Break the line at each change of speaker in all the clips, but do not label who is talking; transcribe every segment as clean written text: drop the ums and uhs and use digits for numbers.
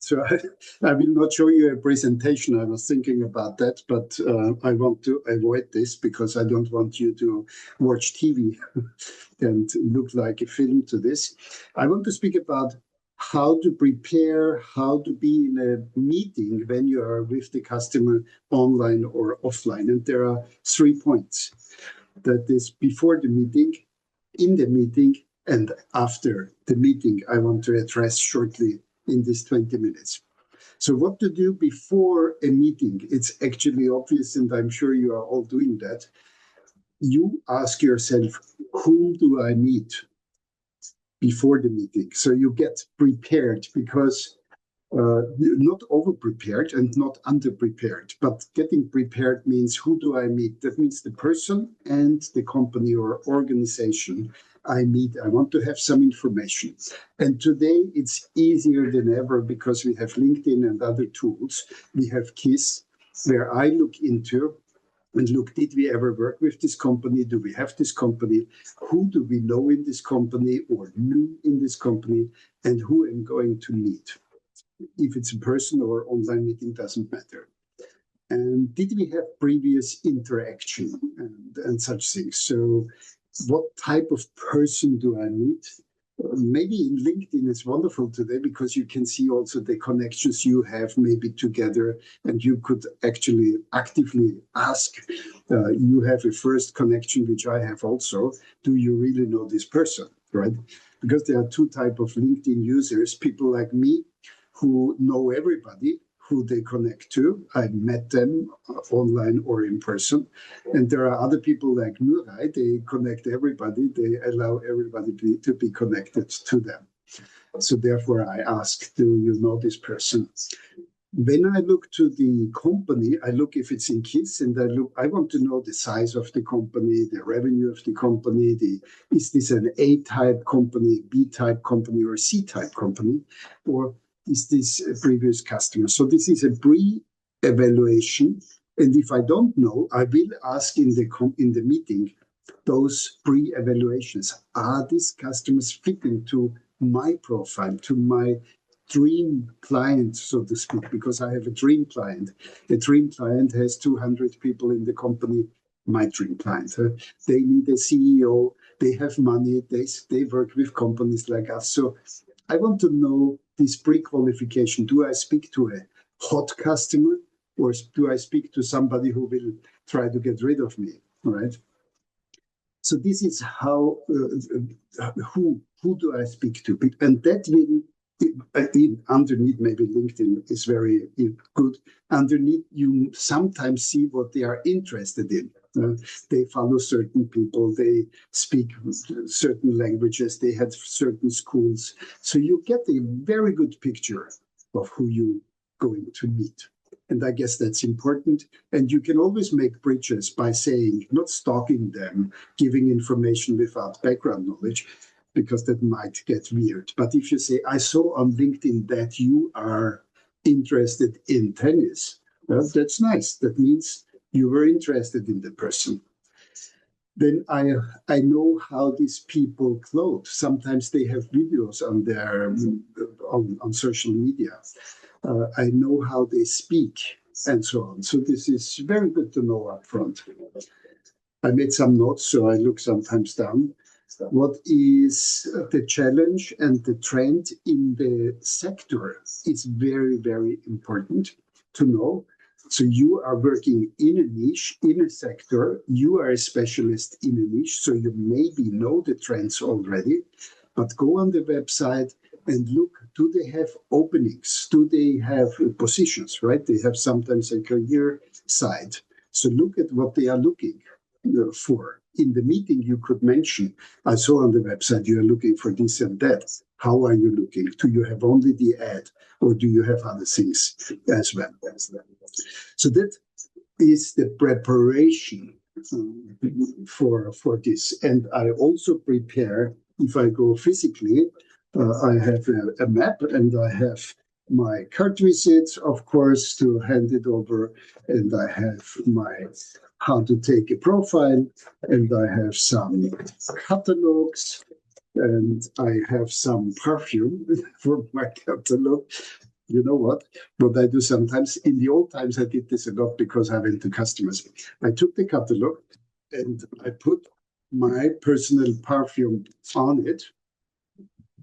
So I will not show you a presentation. I was thinking about that, but I want to avoid this because I don't want you to watch TV and look like a film to this. I want to speak about how to prepare, how to be in a meeting when you are with the customer online or offline. And there are 3 points. That is before the meeting, in the meeting, and after the meeting I want to address shortly in these 20 minutes. So what to do before a meeting? It's actually obvious, and I'm sure you are all doing that. You ask yourself, whom do I meet before the meeting? So you get prepared because not over-prepared and not under-prepared, but getting prepared means who do I meet? That means the person and the company or organization I meet. I want to have some information. And today it's easier than ever because we have LinkedIn and other tools. We have KISS, where I look into and look, did we ever work with this company? Do we have this company? Who do we know in this company or knew in this company? And who I'm going to meet? If it's a person or online meeting, doesn't matter. And did we have previous interaction and such things? So what type of person do I meet? Maybe in LinkedIn it's wonderful today because you can see also the connections you have maybe together, and you could actually actively ask, you have a first connection, which I have also, do you really know this person, right? Because there are 2 types of LinkedIn users, people like me, who know everybody who they connect to. I met them online or in person. And there are other people like Nurai, they connect everybody. They allow everybody to be connected to them. So therefore I ask, do you know this person? When I look to the company, I look if it's in KISS, and I want to know the size of the company, the revenue of the company, is this an A-type company, B-type company, or C-type company, or is this a previous customer? So this is a pre-evaluation, and if I don't know, I will ask in the meeting those pre-evaluations. Are these customers fitting to my profile, to my dream client, so to speak, because I have a dream client. A dream client has 200 people in the company, my dream client. They need a CEO, they have money, they work with companies like us. So I want to know this pre-qualification. Do I speak to a hot customer, or do I speak to somebody who will try to get rid of me, right? So this is how, who do I speak to? And that will, underneath, maybe LinkedIn is very good. Underneath, you sometimes see what they are interested in. They follow certain people, they speak certain languages, they have certain schools. So you get a very good picture of who you're going to meet. And I guess that's important. And you can always make bridges by saying, not stalking them, giving information without background knowledge, because that might get weird. But if you say, I saw on LinkedIn that you are interested in tennis, well, that's nice. That means you were interested in the person. Then I know how these people clothe. Sometimes they have videos on their on social media. I know how they speak and so on. So this is very good to know up front. I made some notes, so I look sometimes down. What is the challenge and the trend in the sector is very, very important to know. So you are working in a niche, in a sector, you are a specialist in a niche, so you maybe know the trends already, but go on the website and look, do they have openings? Do they have positions, right? They have sometimes a career side. So look at what they are looking for. In the meeting, you could mention, I saw on the website you are looking for this and that. How are you looking? Do you have only the ad, or do you have other things as well? So that is the preparation for this. And I also prepare, if I go physically, I have a map, and I have my card visits, of course, to hand it over, and I have my how to take a profile, and I have some catalogs, and I have some perfume for my catalog. You know what? What I do sometimes, in the old times, I did this a lot because I went to customers. I took the catalog and I put my personal perfume on it,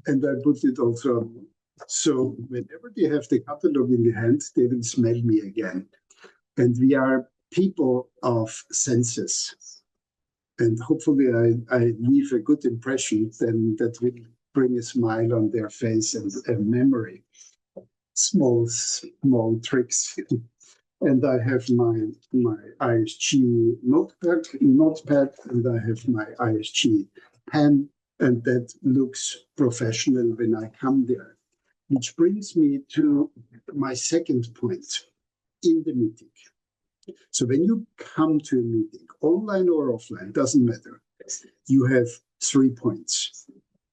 and I put it also on. So whenever they have the catalog in the hand, they will smell me again. And we are people of senses. And hopefully I leave a good impression, then that will bring a smile on their face and a memory. Small tricks. And I have my ISG notepad, and I have my ISG pen, and that looks professional when I come there. Which brings me to my second point in the meeting. So when you come to a meeting, online or offline, doesn't matter, you have 3 points.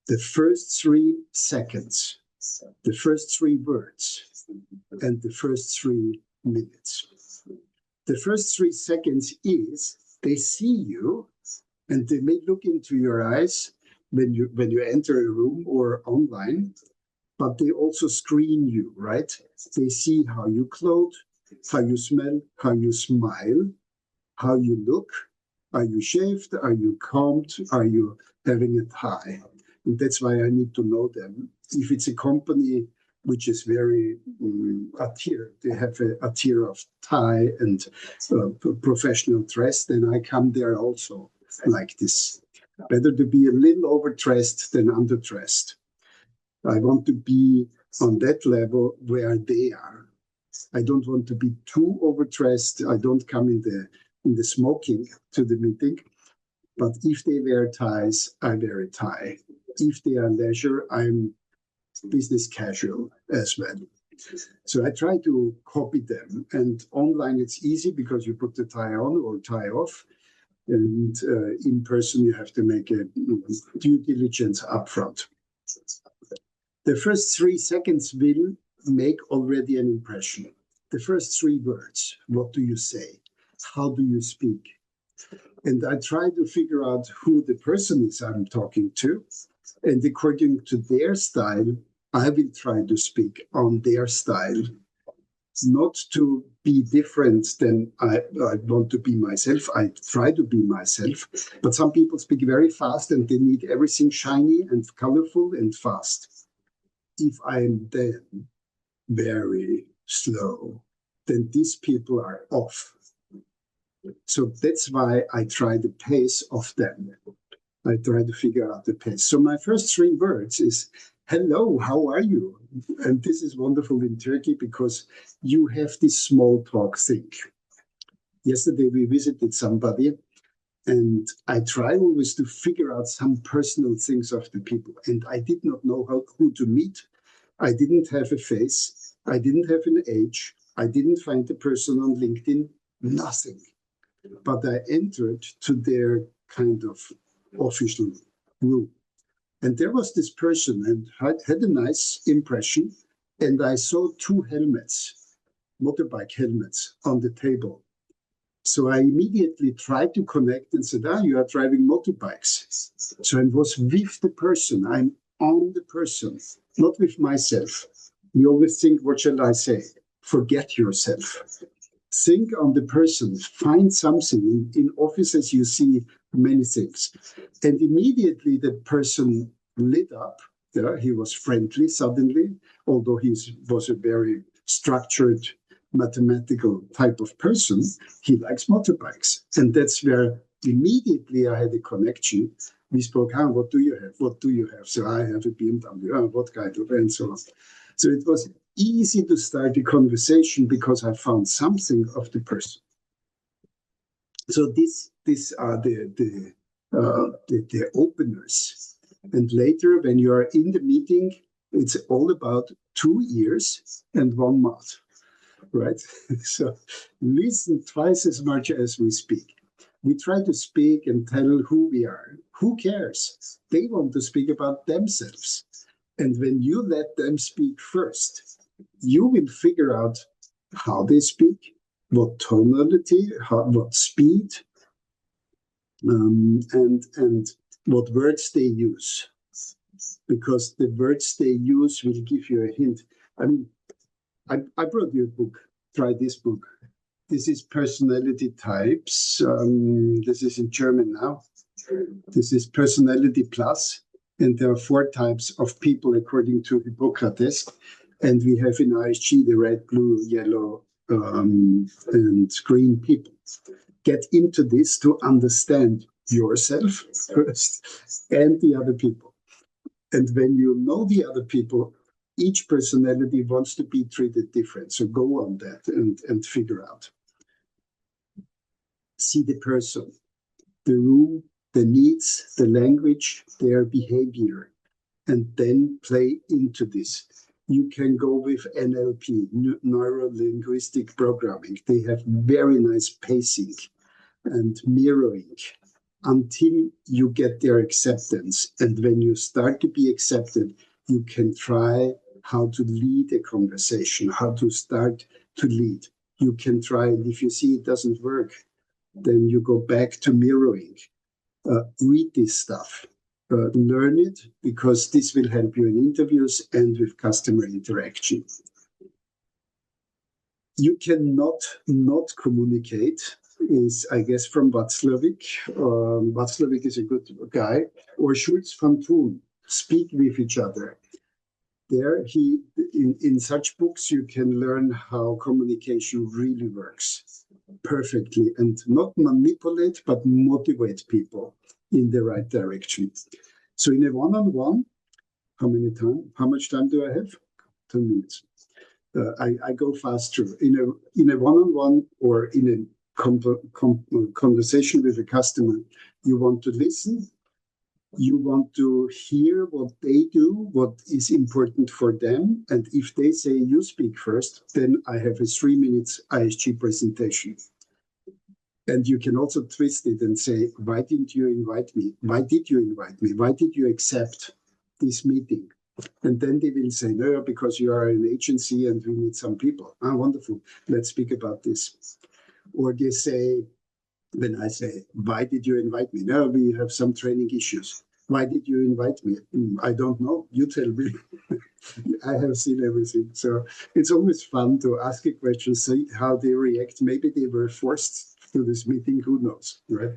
The first 3 seconds, the first 3 words, and the first 3 minutes. The first 3 seconds is they see you and they may look into your eyes when you enter a room or online, but they also screen you, right? They see how you clothe, how you smell, how you smile, how you look. Are you shaved? Are you combed? Are you having a tie? And that's why I need to know them. If it's a company which is very attire, they have a tier of tie and professional dress, then I come there also like this. Better to be a little overdressed than underdressed. I want to be on that level where they are. I don't want to be too overdressed. I don't come in the smoking to the meeting. But if they wear ties, I wear a tie. If they are leisure, I'm business casual as well. So I try to copy them. And online, it's easy because you put the tie on or tie off. And in person, you have to make a due diligence upfront. The first 3 seconds will make already an impression. The first 3 words, what do you say? How do you speak? And I try to figure out who the person is I'm talking to. And according to their style, I will try to speak on their style, not to be different than I want to be myself. I try to be myself. But some people speak very fast and they need everything shiny and colorful and fast. If I'm then very slow, then these people are off. So that's why I try the pace of them. I try to figure out the pace. So my first 3 words is, hello, how are you? And this is wonderful in Turkey because you have this small talk thing. Yesterday we visited somebody and I try always to figure out some personal things of the people. And I did not know who to meet. I didn't have a face. I didn't have an age. I didn't find the person on LinkedIn. Nothing. But I entered to their kind of official room. And there was this person and had a nice impression. And I saw 2 helmets, motorbike helmets, on the table. So I immediately tried to connect and said, you are driving motorbikes. So I was with the person. I'm on the person, not with myself. You always think, what shall I say? Forget yourself. Think on the person. Find something. In offices, you see many things. And immediately the person lit up. Yeah, he was friendly suddenly, although he was a very structured, mathematical type of person. He likes motorbikes. And that's where immediately I had a connection. We spoke, what do you have? What do you have? So I have a BMW. What kind of, and so on. So it was easy to start a conversation because I found something of the person. So these are the openers. And later, when you are in the meeting, it's all about 2 ears and 1 mouth, right? So listen twice as much as we speak. We try to speak and tell who we are. Who cares? They want to speak about themselves. And when you let them speak first, you will figure out how they speak, what tonality, what speed, and what words they use. Because the words they use will give you a hint. I mean, I brought you a book. Try this book. This is Personality Types. This is in German now. This is Personality Plus, and there are 4 types of people according to Hippocrates. And we have in ISG the red, blue, yellow, and green people. Get into this to understand yourself first and the other people. And when you know the other people, each personality wants to be treated different. So go on that and figure out. See the person, the room, the needs, the language, their behavior, and then play into this. You can go with NLP, neuro-linguistic programming. They have very nice pacing and mirroring until you get their acceptance. And when you start to be accepted, you can try how to lead a conversation, how to start to lead. You can try, and if you see it doesn't work, then you go back to mirroring. Read this stuff. Learn it, because this will help you in interviews and with customer interaction. You cannot not communicate is, I guess, from Václavic. Václavic is a good guy. Or Schulz von Thun, speak with each other. There, in such books, you can learn how communication really works perfectly, and not manipulate, but motivate people in the right direction. So in a one-on-one, how much time do I have? 10 minutes. I go fast through. In a one-on-one or in a conversation with a customer, you want to listen. You want to hear what they do, what is important for them. And if they say you speak first, then I have a 3 minutes ISG presentation. And you can also twist it and say, why didn't you invite me? Why did you invite me? Why did you accept this meeting? And then they will say, no, because you are an agency and we need some people. Ah, wonderful. Let's speak about this. Or they say, when I say, why did you invite me? No, we have some training issues. Why did you invite me? I don't know. You tell me. I have seen everything. So it's always fun to ask a question, see how they react. Maybe they were forced to this meeting, who knows, right?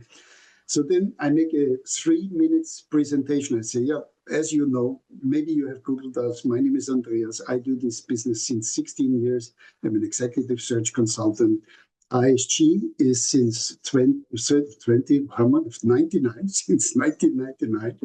So then I make a 3 minutes presentation. I say, yeah, as you know, maybe you have Googled us. My name is Andreas. I do this business since 16 years. I'm an executive search consultant. ISG is since 1999, since 1999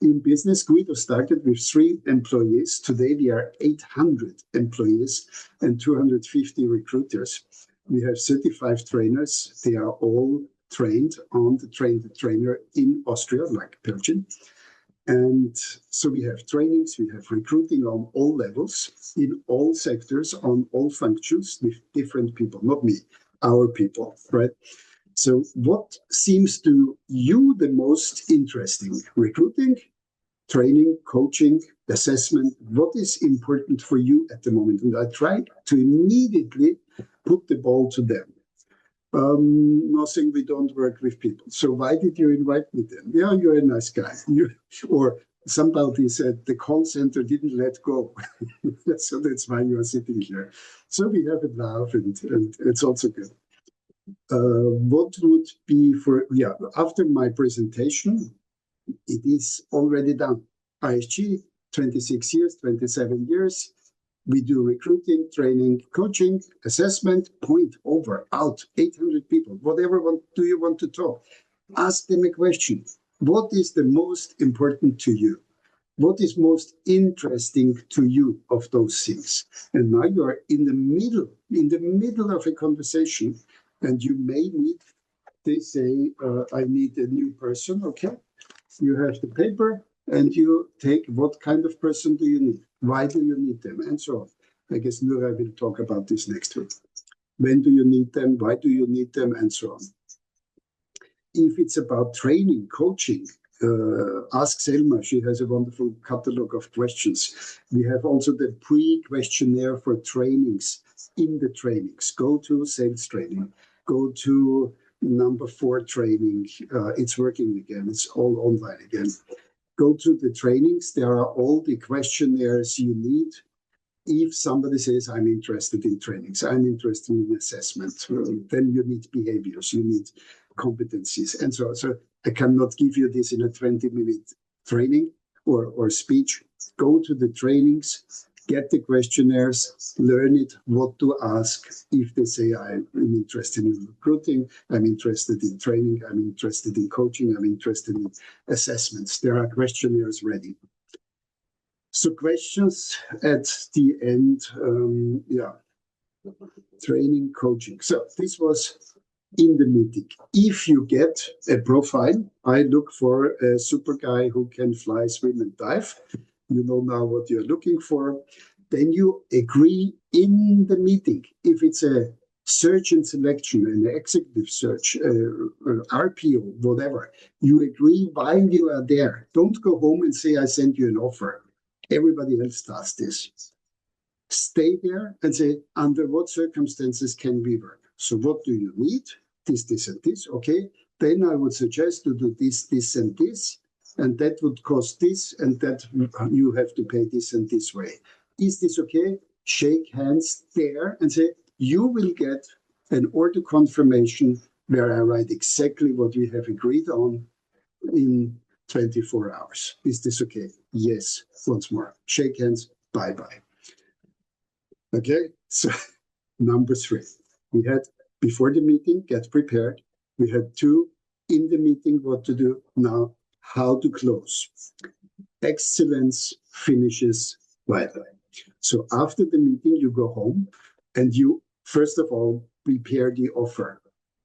in business. Guido started with 3 employees. Today we are 800 employees and 250 recruiters. We have 35 trainers. They are all trained on the trainer in Austria, like Belgium. And so we have trainings, we have recruiting on all levels, in all sectors, on all functions, with different people, not me, our people, right? So what seems to you the most interesting? Recruiting, training, coaching, assessment? What is important for you at the moment? And I try to immediately put the ball to them. Nothing, we don't work with people. So why did you invite me then? Yeah, you're a nice guy. Or somebody said the call center didn't let go. So that's why you are sitting here. So we have a laugh and it's also good. What would be after my presentation, it is already done. ISG, 26 years, 27 years. We do recruiting, training, coaching, assessment, point, over, out, 800 people. Whatever do you want to talk? Ask them a question. What is the most important to you? What is most interesting to you of those things? And now you are in the middle of a conversation, and you may need, they say, I need a new person, okay? You have the paper, and you take what kind of person do you need? Why do you need them? And so on. I guess Nura will talk about this next week. When do you need them? Why do you need them? And so on. If it's about training, coaching, ask Selma. She has a wonderful catalog of questions. We have also the pre-questionnaire for trainings. In the trainings, go to sales training, go to number 4 training. It's working again. It's all online again. Go to the trainings. There are all the questionnaires you need. if somebody says, I'm interested in trainings, I'm interested in assessment, then you need behaviors, you need competencies. And so I cannot give you this in a 20-minute training or speech. Go to the trainings, get the questionnaires, learn it, what to ask. If they say, I'm interested in recruiting, I'm interested in training, I'm interested in coaching, I'm interested in assessments, there are questionnaires ready. So questions at the end, training, coaching. So this was in the meeting. If you get a profile, I look for a super guy who can fly, swim, and dive. You know now what you're looking for. Then you agree in the meeting. If it's a search and selection, an executive search, RPO, whatever, you agree while you are there. Don't go home and say, I sent you an offer. Everybody else does this. Stay there and say, under what circumstances can we work? So what do you need? This, and this. Okay. Then I would suggest to do this, and this. And that would cost this, and that you have to pay this and this way. Is this okay? Shake hands there and say, you will get an order confirmation where I write exactly what we have agreed on in 24 hours. Is this okay? Yes. Once more. Shake hands. Bye-bye. Okay. So number 3. We had before the meeting, get prepared. We had 2 in the meeting, what to do. Now, how to close. Excellence finishes widely. So after the meeting, you go home and you, first of all, prepare the offer.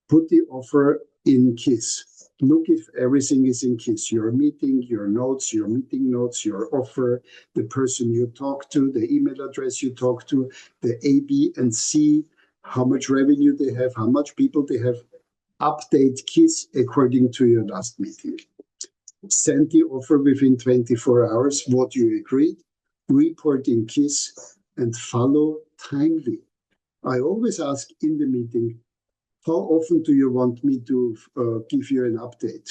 Put the offer in KISS. Look if everything is in KISS. Your meeting, your notes, your meeting notes, your offer, the person you talk to, the email address you talk to, the A, B, and C, how much revenue they have, how much people they have. Update KISS according to your last meeting. Send the offer within 24 hours, what you agreed, report in KISS, and follow timely. I always ask in the meeting, how often do you want me to give you an update?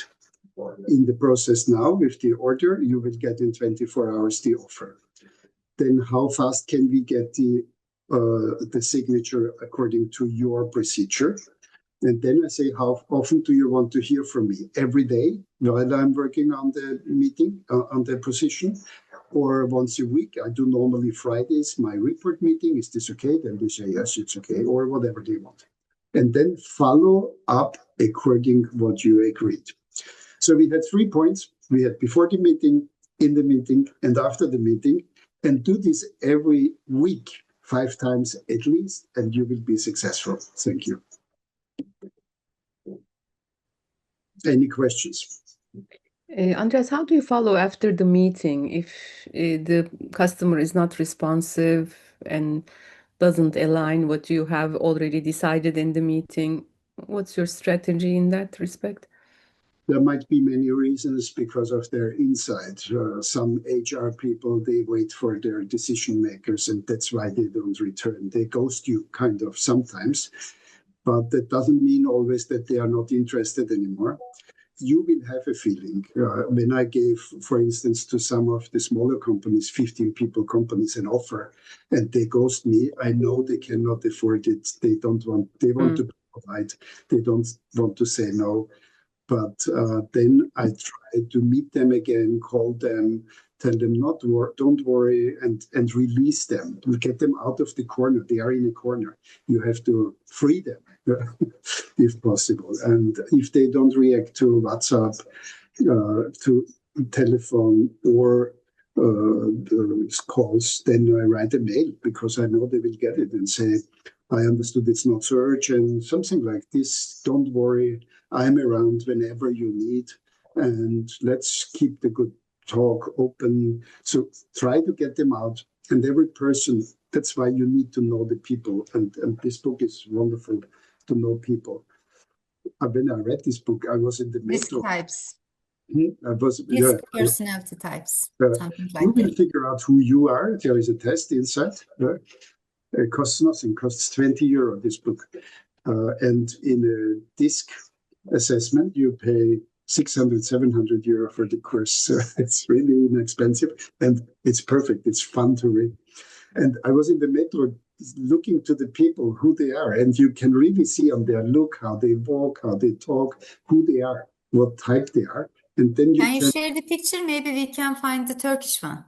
In the process now, with the order, you will get in 24 hours the offer. Then how fast can we get the signature according to your procedure? And then I say, how often do you want to hear from me? Every day while I'm working on the meeting, on the position, or once a week? I do normally Fridays, my report meeting. Is this okay? Then we say, yes, it's okay, or whatever they want. And then follow up according what you agreed. So we had 3 points. We had before the meeting, in the meeting, and after the meeting. And do this every week, 5 times at least, and you will be successful. Thank you. Any questions?
Andreas, how do you follow after the meeting if the customer is not responsive and doesn't align what you have already decided in the meeting? What's your strategy in that respect?
There might be many reasons because of their insight. Some HR people, they wait for their decision makers, and that's why they don't return. They ghost you kind of sometimes, but that doesn't mean always that they are not interested anymore. You will have a feeling. When I gave, for instance, to some of the smaller companies, 15 people companies, an offer, and they ghost me, I know they cannot afford it. They want to provide. They don't want to say no. But then I try to meet them again, call them, tell them don't worry, and release them, get them out of the corner. They are in a corner. You have to free them if possible. And if they don't react to WhatsApp, to telephone, or calls, then I write a mail because I know they will get it and say, I understood it's not so urgent, something like this. Don't worry, I'm around whenever you need, and let's keep the good talk open. So try to get them out. And every person, that's why you need to know the people. And this book is wonderful to know people. When I read this book, I was in the
Risk
metro.
types.
I was,
Personality types. Something like
you will
that.
figure out who you are. There is a test inside. It costs nothing, costs €20, this book. And in a disc assessment, you pay 600, €700 for the course. So it's really inexpensive and it's perfect. It's fun to read. And I was in the metro looking to the people, who they are, and you can really see on their look, how they walk, how they talk, who they are, what type they are. And then you
Can you
can,
share the picture? Maybe we can find the Turkish one.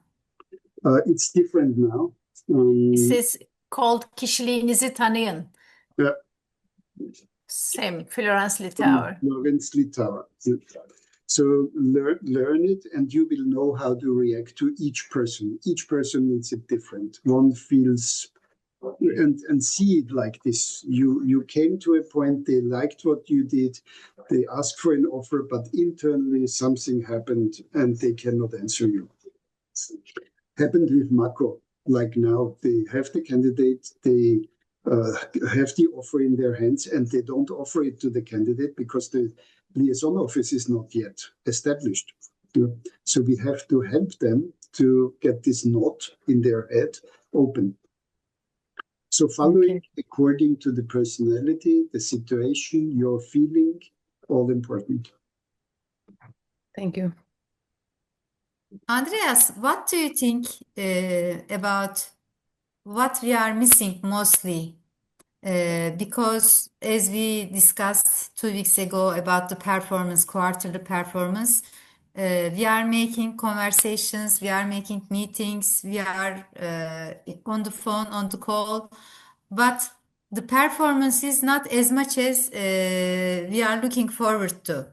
it's different now.
Siz called kişiliğinizi tanıyın.
Yeah.
Same, Florence Litauer.
Florence Litauer. So learn it, and you will know how to react to each person. Each person needs it different. One feels, and see it like this. You came to a point, they liked what you did, they asked for an offer, but internally something happened and they cannot answer you. Happened with Mako. Like now, they have the candidate, they have the offer in their hands, and they don't offer it to the candidate because the liaison office is not yet established. So we have to help them to get this knot in their head open. So following according to the personality, the situation, your feeling, all important.
Thank you.
Andreas, what do you think about what we are missing mostly? Because as we discussed 2 weeks ago about the performance, quarterly performance, we are making conversations, we are making meetings, we are on the phone, on the call, but the performance is not as much as we are looking forward to.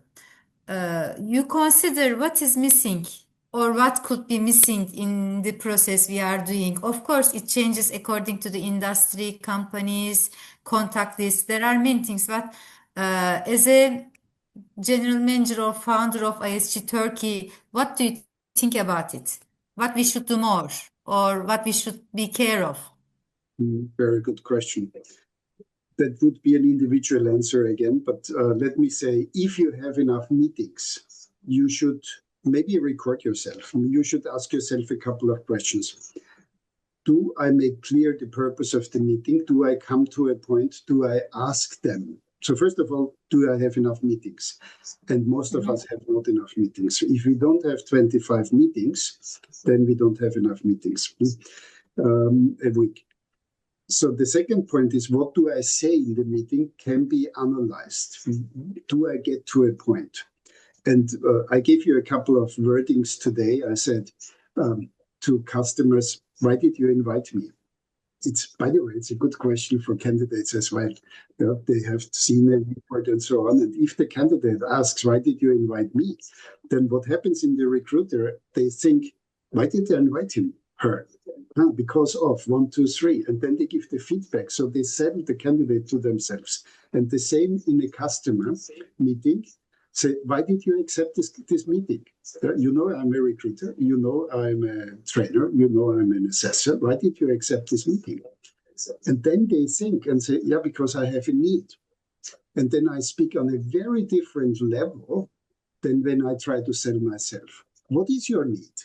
You consider what is missing or what could be missing in the process we are doing. Of course, it changes according to the industry, companies, contact lists. There are many things, but as a general manager or founder of ISG Turkey, what do you think about it? What we should do more or what we should be care of?
Very good question. That would be an individual answer again, but let me say, if you have enough meetings, you should maybe record yourself. You should ask yourself a couple of questions. Do I make clear the purpose of the meeting? Do I come to a point? Do I ask them? So first of all, do I have enough meetings? And most of us have not enough meetings. If we don't have 25 meetings, then we don't have enough meetings a week. So the second point is, what do I say in the meeting can be analyzed. Do I get to a point? And I gave you a couple of wordings today. I said to customers, why did you invite me? By the way, it's a good question for candidates as well. They have seen a report and so on. And if the candidate asks, why did you invite me? Then what happens in the recruiter, they think, why did I invite him, her? Because of 1, 2, 3, and then they give the feedback. So they sell the candidate to themselves. And the same in a customer meeting. Say, why did you accept this meeting? You know I'm a recruiter. You know I'm a trainer. You know I'm an assessor. Why did you accept this meeting? And then they think and say, yeah, because I have a need. And then I speak on a very different level than when I try to sell myself. What is your need?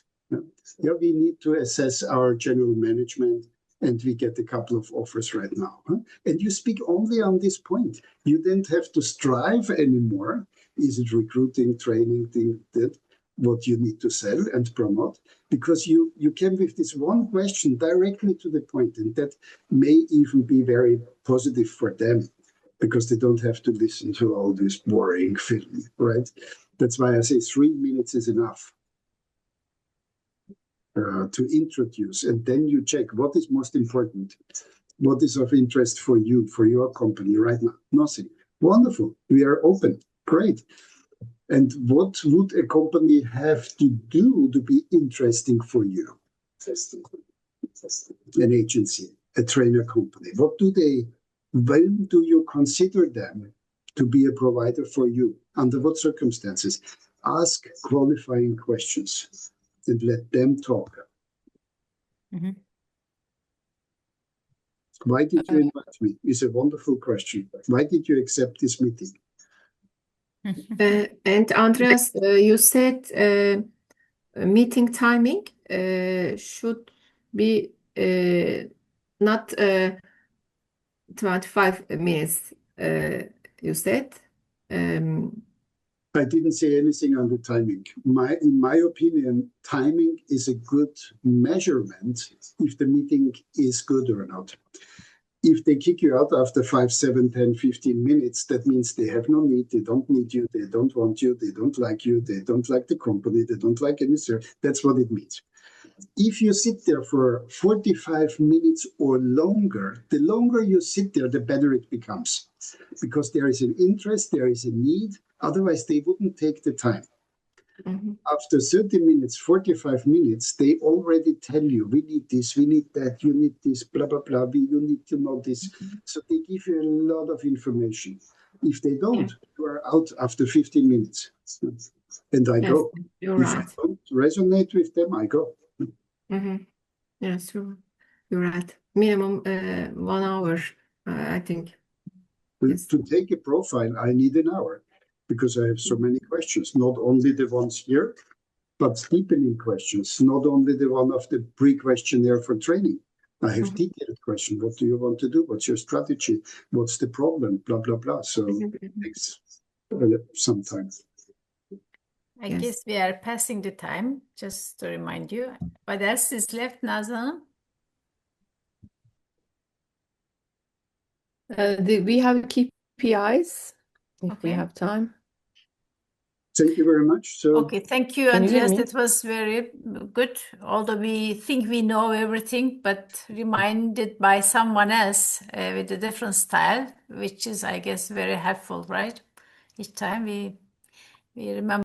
Yeah, we need to assess our general management, and we get a couple of offers right now. And you speak only on this point. You don't have to strive anymore. Is it recruiting, training, that what you need to sell and promote? Because you came with this one question directly to the point, and that may even be very positive for them, because they don't have to listen to all this boring film, right? That's why I say 3 minutes is enough. To introduce, and then you check what is most important, what is of interest for you, for your company right now. Nothing. Wonderful. We are open. Great. And what would a company have to do to be interesting for you? An agency, a trainer company. When do you consider them to be a provider for you? Under what circumstances? Ask qualifying questions. And let them talk. Why did you invite me? Is a wonderful question. Why did you accept this meeting?
And Andreas, you said meeting timing should be not 25 minutes, you said.
I didn't say anything on the timing. In my opinion, timing is a good measurement if the meeting is good or not. If they kick you out after 5, 7, 10, 15 minutes, that means they have no need, they don't need you, they don't want you, they don't like you, they don't like the company, they don't like any service. That's what it means. If you sit there for 45 minutes or longer, the longer you sit there, the better it becomes. Because there is an interest, there is a need, otherwise they wouldn't take the time.
Mhm.
After 30 minutes, 45 minutes, they already tell you, we need this, we need that, you need this, blah, blah, blah, you need to know this. So they give you a lot of information. If they don't, you are out after 15 minutes. And I
Yes,
go.
you're
If I
right.
don't resonate with them, I go.
Mhm. Yes, you're right. Minimum 1 hour, I think. Yes.
To take a profile, I need an hour because I have so many questions, not only the ones here, but deepening questions, not only the one of the pre-questionnaire for training. I have detailed questions. What do you want to do? What's your strategy? What's the problem? Blah, blah, blah. So it takes some time.
I
Yes.
guess we are passing the time, just to remind you. What else is left, Nazan?
We have KPIs if we
Okay.
have time.
Thank you very much. So
Okay, thank you,
Can you hear
Andreas.
me?
That was very good. Although we think we know everything, but reminded by someone else with a different style, which is, I guess, very helpful, right? Each time we remember.